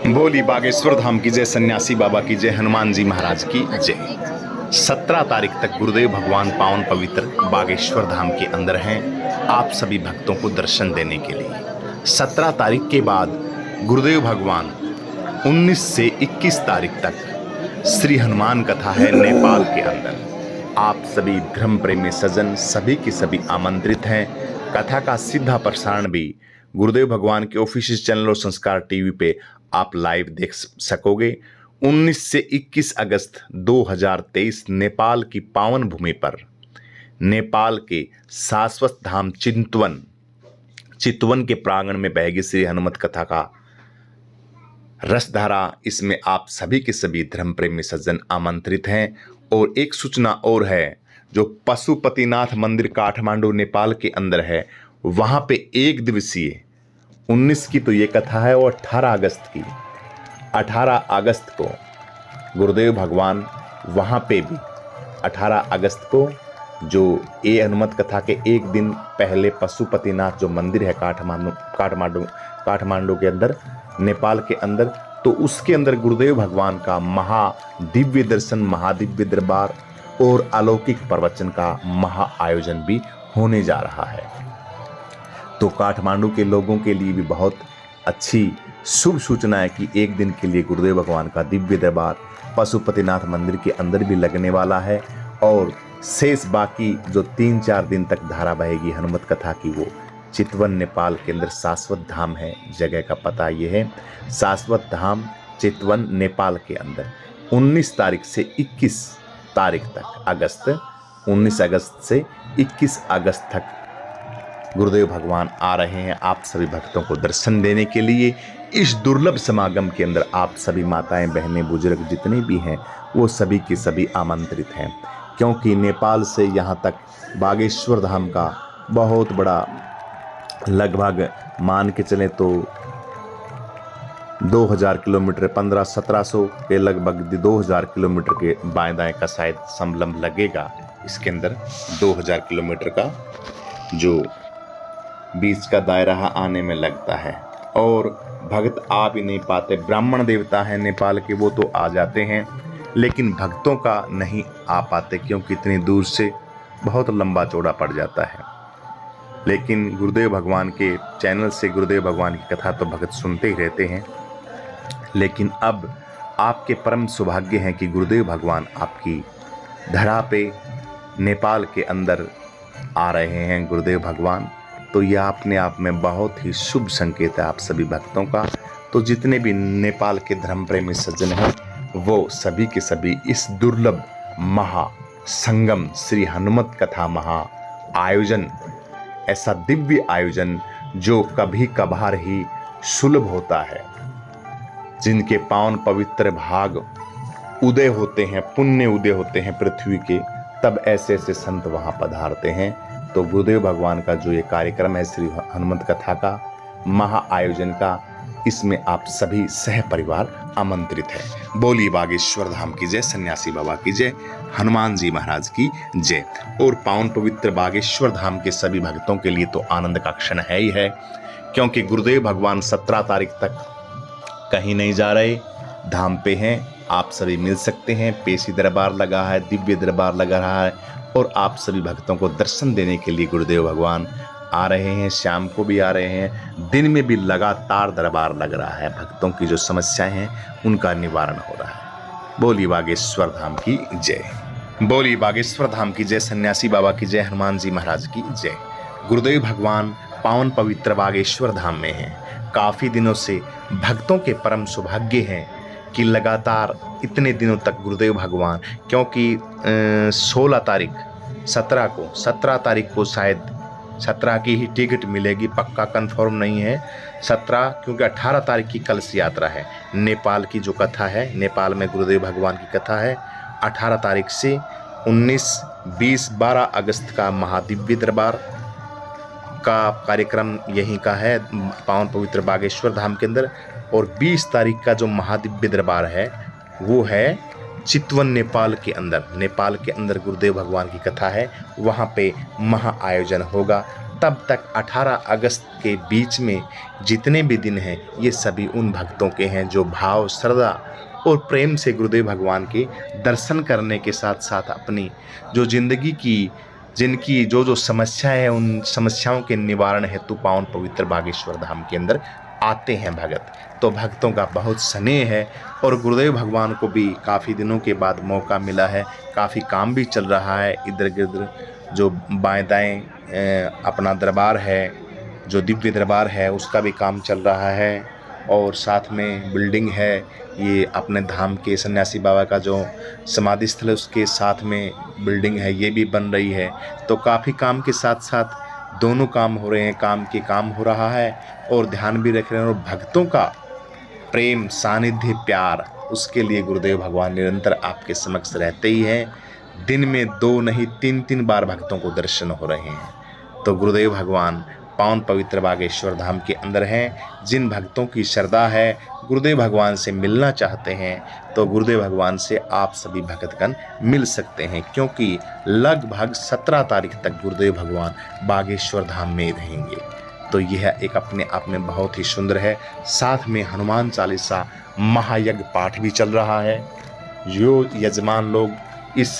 बोली बागेश्वर धाम की जय, सन्यासी बाबा की जय, हनुमान जी महाराज की जय। 17 तारीख तक गुरुदेव भगवान पावन पवित्र बागेश्वर धाम के अंदर हैं आप सभी भक्तों को दर्शन देने के लिए। 17 तारीख के बाद गुरुदेव भगवान 19 से 21 तारीख तक श्री हनुमान कथा है नेपाल के अंदर। आप सभी धर्म प्रेमी सज्जन सभी के सभी आमंत्रित हैं। कथा का सीधा प्रसारण भी गुरुदेव भगवान के ऑफिशियल चैनल और संस्कार टीवी पे आप लाइव देख सकोगे। 19 से 21 अगस्त 2023 नेपाल की पावन भूमि पर नेपाल के शाश्वत धाम चितवन के प्रांगण में बहेगी श्री हनुमत कथा का रसधारा। इसमें आप सभी के सभी धर्म प्रेमी सज्जन आमंत्रित हैं। और एक सूचना और है, जो पशुपतिनाथ मंदिर काठमांडू नेपाल के अंदर है, वहाँ पे एक दिवसीय 19 की तो ये कथा है और 18 अगस्त को गुरुदेव भगवान वहाँ पे भी 18 अगस्त को जो ये हनुमत कथा के एक दिन पहले पशुपतिनाथ जो मंदिर है काठमांडू के अंदर नेपाल के अंदर, तो उसके अंदर गुरुदेव भगवान का महादिव्य दर्शन, महादिव्य दरबार और अलौकिक प्रवचन का महा आयोजन भी होने जा रहा है। तो काठमांडू के लोगों के लिए भी बहुत अच्छी शुभ सूचना है कि एक दिन के लिए गुरुदेव भगवान का दिव्य दरबार पशुपतिनाथ मंदिर के अंदर भी लगने वाला है। और शेष बाकी जो 3-4 दिन तक धारा बहेगी हनुमत कथा की, वो चितवन नेपाल के अंदर शाश्वत धाम है। जगह का पता ये है, शाश्वत धाम चितवन नेपाल के अंदर 19 तारीख से 21 तारीख तक 19 अगस्त से 21 अगस्त तक गुरुदेव भगवान आ रहे हैं आप सभी भक्तों को दर्शन देने के लिए। इस दुर्लभ समागम के अंदर आप सभी माताएं, बहनें, बुजुर्ग जितने भी हैं वो सभी के सभी आमंत्रित हैं, क्योंकि नेपाल से यहाँ तक बागेश्वर धाम का बहुत बड़ा, लगभग मान के चलें तो 2000 किलोमीटर, 1500-1700 के लगभग 2000 किलोमीटर के बाएं दाएं का शायद संलंब लगेगा। इसके अंदर 2000 किलोमीटर का जो बीच का दायरा आने में लगता है। और भक्त आ भी नहीं पाते, ब्राह्मण देवता हैं नेपाल के, वो तो आ जाते हैं, लेकिन भक्तों का नहीं आ पाते, क्योंकि इतनी दूर से बहुत लंबा चौड़ा पड़ जाता है। लेकिन गुरुदेव भगवान के चैनल से गुरुदेव भगवान की कथा तो भक्त सुनते ही रहते हैं। लेकिन अब आपके परम सौभाग्य हैं कि गुरुदेव भगवान आपकी धरा पे नेपाल के अंदर आ रहे हैं। गुरुदेव भगवान तो यह अपने आप में बहुत ही शुभ संकेत है आप सभी भक्तों का। तो जितने भी नेपाल के धर्म प्रेमी सज्जन हैं वो सभी के सभी इस दुर्लभ महा संगम श्री हनुमत कथा महा आयोजन, ऐसा दिव्य आयोजन जो कभी कभार ही सुलभ होता है, जिनके पावन पवित्र भाग उदय होते हैं, पुण्य उदय होते हैं पृथ्वी के, तब ऐसे ऐसे संत वहाँ पधारते हैं। तो गुरुदेव भगवान का जो ये कार्यक्रम है श्री हनुमत कथा का महा आयोजन का, इसमें आप सभी सह परिवार आमंत्रित हैं। बोली बागेश्वर धाम की जय, सन्यासी बाबा की जय, हनुमान जी महाराज की जय। और पावन पवित्र बागेश्वर धाम के सभी भक्तों के लिए तो आनंद का क्षण है ही है, क्योंकि गुरुदेव भगवान 17 तारीख तक कहीं नहीं जा रहे, धाम पे हैं। आप सभी मिल सकते हैं। पेशी दरबार लगा है, दिव्य दरबार लगा रहा है, और आप सभी भक्तों को दर्शन देने के लिए गुरुदेव भगवान आ रहे हैं। शाम को भी आ रहे हैं, दिन में भी लगातार दरबार लग रहा है। भक्तों की जो समस्याएं हैं उनका निवारण हो रहा है। बोली बागेश्वर धाम की जय, बोली बागेश्वर धाम की जय, सन्यासी बाबा की जय, हनुमान जी महाराज की जय। गुरुदेव भगवान पावन पवित्र बागेश्वर धाम में हैं। काफ़ी दिनों से भक्तों के परम सौभाग्य हैं कि लगातार इतने दिनों तक गुरुदेव भगवान, क्योंकि 17 तारीख को शायद 17 की ही टिकट मिलेगी, पक्का कंफर्म नहीं है 17, क्योंकि 18 तारीख की कलश यात्रा है। नेपाल की जो कथा है, नेपाल में गुरुदेव भगवान की कथा है। 18 तारीख से 19, 20, 12 अगस्त का महादिव्य दरबार का कार्यक्रम यहीं का है पावन पवित्र बागेश्वर धाम के अंदर। और 20 तारीख का जो महादिव्य दरबार है वो है चितवन नेपाल के अंदर। नेपाल के अंदर गुरुदेव भगवान की कथा है, वहाँ पे महा आयोजन होगा। तब तक 18 अगस्त के बीच में जितने भी दिन हैं ये सभी उन भक्तों के हैं जो भाव, श्रद्धा और प्रेम से गुरुदेव भगवान के दर्शन करने के साथ साथ अपनी जो ज़िंदगी की जिनकी जो समस्याएं हैं उन समस्याओं के निवारण हेतु पावन पवित्र बागेश्वर धाम के अंदर आते हैं भगत। तो भक्तों का बहुत स्नेह है और गुरुदेव भगवान को भी काफ़ी दिनों के बाद मौका मिला है, काफ़ी काम भी चल रहा है। इधर गिर्द जो बाएं दाएं अपना दरबार है, जो दिव्य दरबार है, उसका भी काम चल रहा है और साथ में बिल्डिंग है ये अपने धाम के सन्यासी बाबा का जो समाधि स्थल है उसके साथ में बिल्डिंग है, ये भी बन रही है। तो काफ़ी काम के साथ साथ दोनों काम हो रहे हैं, काम हो रहा है और ध्यान भी रख रहे हैं। और भक्तों का प्रेम, सानिध्य, प्यार, उसके लिए गुरुदेव भगवान निरंतर आपके समक्ष रहते ही हैं। दिन में 2 नहीं 3 बार भक्तों को दर्शन हो रहे हैं। तो गुरुदेव भगवान पावन पवित्र बागेश्वर धाम के अंदर हैं। जिन भक्तों की श्रद्धा है, गुरुदेव भगवान से मिलना चाहते हैं, तो गुरुदेव भगवान से आप सभी भक्तगण मिल सकते हैं, क्योंकि लगभग 17 तारीख तक गुरुदेव भगवान बागेश्वर धाम में रहेंगे। तो यह एक अपने आप में बहुत ही सुंदर है। साथ में हनुमान चालीसा महायज्ञ पाठ भी चल रहा है। जो यजमान लोग इस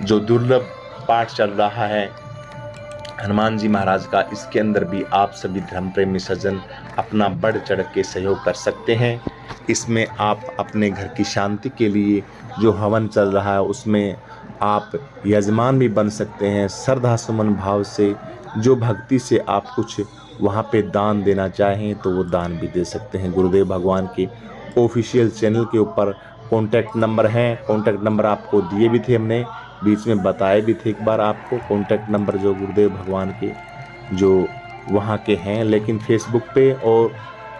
जो दुर्लभ पाठ चल रहा है हनुमान जी महाराज का, इसके अंदर भी आप सभी धर्म प्रेमी सज्जन अपना बढ़ चढ़ के सहयोग कर सकते हैं। इसमें आप अपने घर की शांति के लिए जो हवन चल रहा है उसमें आप यजमान भी बन सकते हैं। श्रद्धा सुमन भाव से जो भक्ति से आप कुछ वहाँ पे दान देना चाहें तो वो दान भी दे सकते हैं। गुरुदेव भगवान के ऑफिशियल चैनल के ऊपर कॉन्टैक्ट नंबर हैं। कॉन्टैक्ट नंबर आपको दिए भी थे, हमने बीच में बताए भी थे एक बार आपको कॉन्टैक्ट नंबर जो गुरुदेव भगवान के जो वहाँ के हैं। लेकिन फेसबुक पे और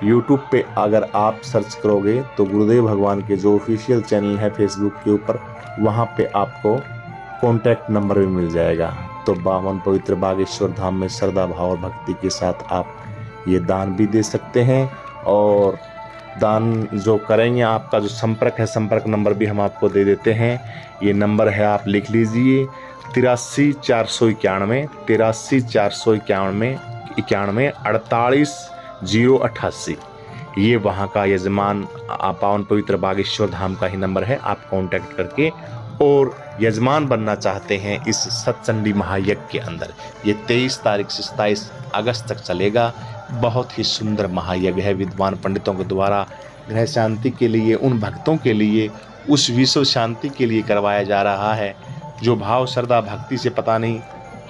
यूट्यूब पे अगर आप सर्च करोगे तो गुरुदेव भगवान के जो ऑफिशियल चैनल है फेसबुक के ऊपर, वहाँ पे आपको कॉन्टैक्ट नंबर भी मिल जाएगा। तो पावन पवित्र बागेश्वर धाम में श्रद्धा भाव और भक्ति के साथ आप ये दान भी दे सकते हैं। और दान जो करेंगे, आपका जो संपर्क है, संपर्क नंबर भी हम आपको दे देते हैं। ये नंबर है, आप लिख लीजिए 83 491 83 491 91 48 088। ये वहाँ का यजमान पावन पवित्र बागेश्वर धाम का ही नंबर है। आप कांटेक्ट करके और यजमान बनना चाहते हैं इस सत्चंडी महायज्ञ के अंदर। ये 23 तारीख से 27 अगस्त तक चलेगा। बहुत ही सुंदर महायज्ञ है, विद्वान पंडितों के द्वारा ग्रह शांति के लिए, उन भक्तों के लिए, उस विश्व शांति के लिए करवाया जा रहा है जो भाव श्रद्धा भक्ति से पता नहीं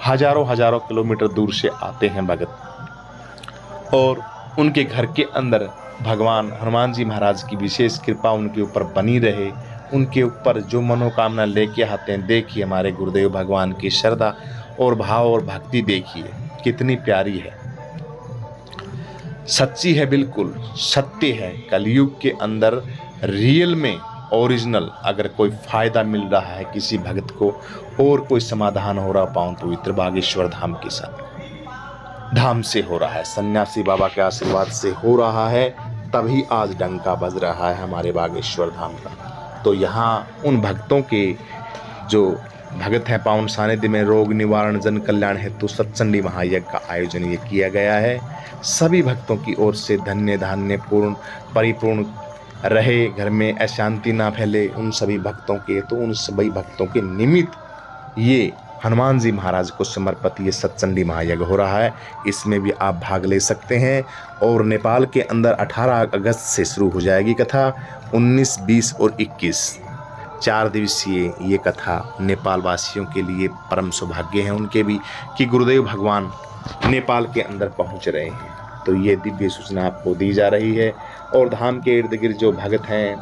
हजारों किलोमीटर दूर से आते हैं भगत। और उनके घर के अंदर भगवान हनुमान जी महाराज की विशेष कृपा उनके ऊपर बनी रहे, उनके ऊपर जो मनोकामना लेके आते हैं। देखिए हमारे गुरुदेव भगवान की श्रद्धा और भाव और भक्ति देखिए कितनी प्यारी है, सच्ची है, बिल्कुल सत्य है। कलयुग के अंदर रियल में ओरिजिनल अगर कोई फायदा मिल रहा है किसी भक्त को और कोई समाधान हो रहा पावन पवित्र बागेश्वर धाम के साथ धाम से हो रहा है, सन्यासी बाबा के आशीर्वाद से हो रहा है, तभी आज डंका बज रहा है हमारे बागेश्वर धाम का। तो यहाँ उन भक्तों के जो भगत हैं, पावन सानिध्य में रोग निवारण जन कल्याण हेतु सत्चंडी महायज्ञ का आयोजन ये किया गया है। सभी भक्तों की ओर से धन्य धान्य पूर्ण परिपूर्ण रहे, घर में अशांति ना फैले उन सभी भक्तों के, तो उन सभी भक्तों के निमित्त ये हनुमान जी महाराज को समर्पित ये सत्चंडी महायज्ञ हो रहा है। इसमें भी आप भाग ले सकते हैं। और नेपाल के अंदर 18 अगस्त से शुरू हो जाएगी कथा। 19, 20 और 21 4 दिवसीय ये कथा नेपाल वासियों के लिए परम सौभाग्य है उनके भी कि गुरुदेव भगवान नेपाल के अंदर पहुंच रहे हैं। तो ये दिव्य सूचना आपको दी जा रही है। और धाम के इर्द गिर्द जो भगत हैं,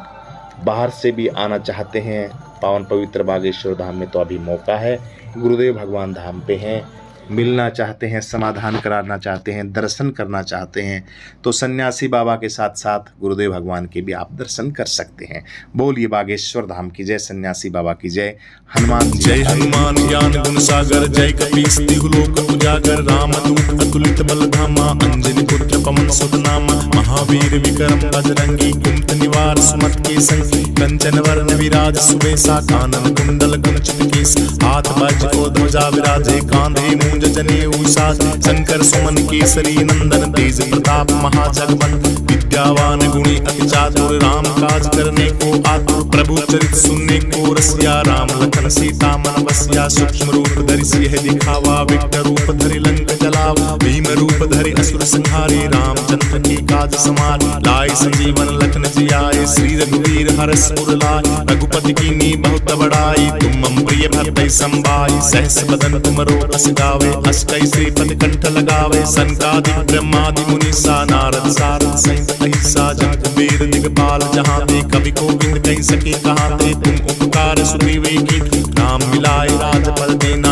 बाहर से भी आना चाहते हैं पावन पवित्र बागेश्वर धाम में, तो अभी मौका है। गुरुदेव भगवान धाम पे हैं, मिलना चाहते हैं, समाधान कराना चाहते हैं, दर्शन करना चाहते हैं, तो सन्यासी बाबा के साथ साथ गुरुदेव भगवान के भी आप दर्शन कर सकते हैं। बोलिए बागेश्वर धाम की जय, सन्यासी बाबा की जय, हनुमान जय हनुमान ज्ञान गुण सागर, जय कपीस तिहुलोक उजागर, रामदूत अतुलित बल धामा, अंजनी पुत्र पवन सुत नामा, महावीर विक्रम बजरंगी, कुंत निवार सुमत के संगी, कंचन वर्ण विराज सुबेसा, कानन कुंडल कुंचित केस, हाथ वज्र और ध्वजा विराजे, कांधे गूंज जनेऊ साज। शंकर सुमन केसरी नंदन तेज प्रताप महाजगवंत। विद्यावान गुणी अति चातुर राम काज करने को आतुर। प्रभु चरित सुनने को रसिया राम लखन सीता मन बसिया। सूक्ष्म रूप धरि सिंह दिखावा विकट रूप धरि लंक जलावा। भीम रूप धरि असुर संहारे रामचंद्र के काज समार। लाए संजीवन लखन जियाए श्री रघुवीर हरष उर लाए। रघुपति कीन्ही बहुत बड़ाई तुम मम प्रिय भरतहि संभाई। सहस बदन तुमरो अस गावे अष्टै श्रीपद कंठ लगावे। सनकादिक ब्रह्मादि मुनीसा नारद सारद सहित अहिसा। जन कुबेर दिगपाल जहाँ ते कवि कोविंद कहि सके कहाँ ते। तुम उपकार सुग्रीव की राम मिलाए राजपद देना।